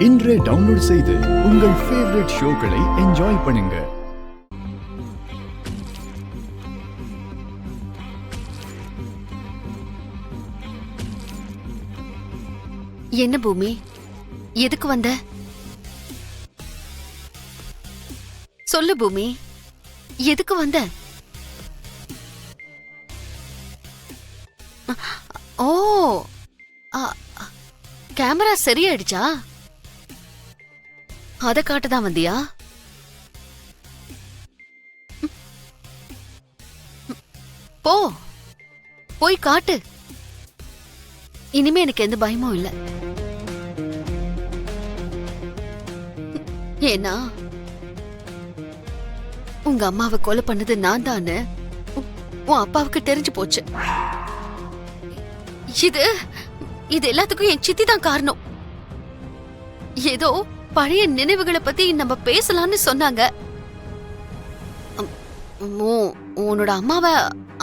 இன்றே டவுன்லோட் செய்து உங்கள் ஃபேவரட் ஷோக்களை என்ஜாய் பண்ணுங்க. என்ன பூமி, எதுக்கு வந்த? சொல்லு பூமி, எதுக்கு வந்த? ஓ, கேமரா சரியாயிடுச்சா? அத காட்டுதான் வந்தியா? போ, போய் காட்டு. இனிமே எனக்கு எந்த பயமும் இல்ல. ஏன்னா உங்க அம்மாவை கொலை பண்ணது நான் தானே உன் அப்பாவுக்கு தெரிஞ்சு போச்சு. இது எல்லாத்துக்கும் என் சித்தி தான் காரணம். ஏதோ பழைய நினைவுகளை பத்தி நம்ம பேசலாம்னு சொன்னாங்க. உன்னோட அம்மாவை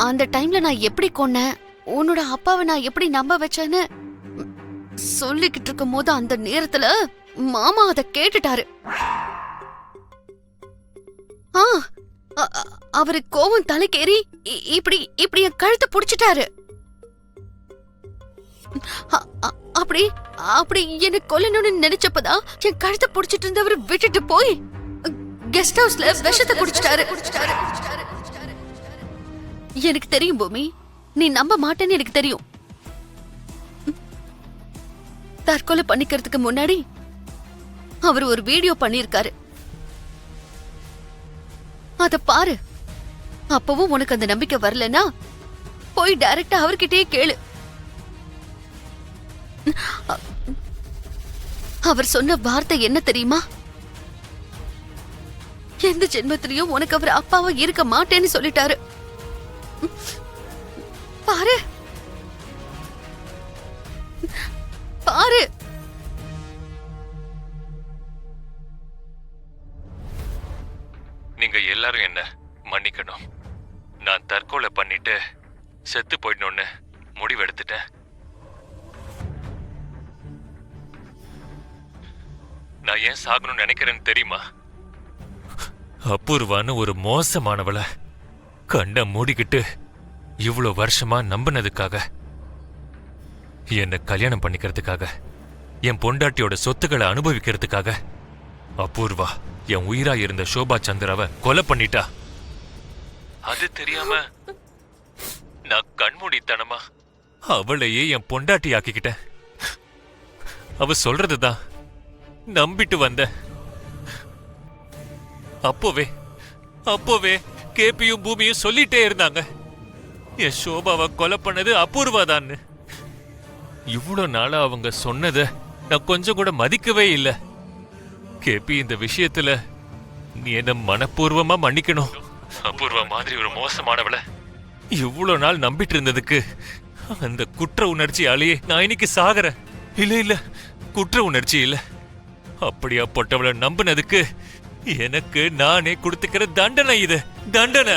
அந்த டைம்ல நான் எப்படி கொன்னேன், உன்னோட அப்பாவை நான் எப்படி நம்ப வச்சேன்னு சொல்லிக்கிட்டு இருக்கும் போது அந்த நேரத்துல மாமா அத கேட்டுட்டாரு. அவரு கோவம் தலைக்கேறி இப்படி இப்படி என் கழுத்தை புடிச்சிட்டாரு. அப்படி அப்படி என்ன கொல்லணும்னு நினைச்சப்பதான் என் கழுத்தை புடிச்சிட்டு இருந்தவரு விட்டுட்டு போய் கெஸ்ட் ஹவுஸ்ல விஷத்தை குடிச்சிட்டாரு. எனக்கு தெரியும் பூமி, நீ நம்ப மாட்டேன்னு எனக்கு தெரியும். தற்கொலை பண்ணிக்கிறதுக்கு முன்னாடி அவர் ஒரு வீடியோ பண்ணிருக்காரு, அத பாரு. அப்பவும் உனக்கு அந்த நம்பிக்கை வரலனா போய் டைரக்டா அவர்கிட்டயே கேளு. அவர் சொன்ன வார்த்தை என்ன தெரியுமா? எந்த ஜென்மத்திலையும் உனக்கு அவர் அப்பாவா இருக்க மாட்டேன்னு சொல்லிட்டாரு. பாரு பாரு. நீங்க எல்லாரும் என்ன மன்னிக்கணும். நான் தற்கொலை பண்ணிட்டு செத்து போயிடணும்னு முடிவெடுத்துட்டேன். நான் ஏன் சாகணும்னு நினைக்கிறேன்னு தெரியுமா? அபூர்வான்னு ஒரு மோசமானவளை கண்ண மூடிக்கிட்டு இவ்வளவு வருஷமா நம்பினதுக்காக, என்ன கல்யாணம் பண்ணிக்கிறதுக்காக, என் பொண்டாட்டியோட சொத்துக்களை அனுபவிக்கிறதுக்காக அபூர்வா என் உயிரா இருந்த சோபா சந்திராவை கொலை பண்ணிட்டா. அது தெரியாம நான் கண்மூடித்தனமா அவளையே என் பொண்டாட்டி ஆக்கிக்கிட்டேன். அவ சொல்றதுதான் நம்பிட்டு வந்த. அப்போவே கேபியும் பூமியும் சொல்லிட்டே இருந்தாங்க, என் சோபாவை கொலை பண்ணது அபூர்வாதான்னு. இவ்வளவு நாளா அவங்க சொன்னத நான் கொஞ்சம் கூட மதிக்கவே இல்லை. கேபி, இந்த விஷயத்துல நீ என்ன மனப்பூர்வமா மன்னிக்கணும். அபூர்வா மாதிரி ஒரு மோசமானவளை இவ்வளவு நாள் நம்பிட்டு இருந்ததுக்கு அந்த குற்ற உணர்ச்சியாலேயே நான் இன்னைக்கு சாகுறேன். இல்ல, குற்ற உணர்ச்சி இல்ல, அப்படியாப்பட்டவளை நம்பினதுக்கு எனக்கு நானே கொடுத்துக்கிற தண்டனை இது. தண்டனை.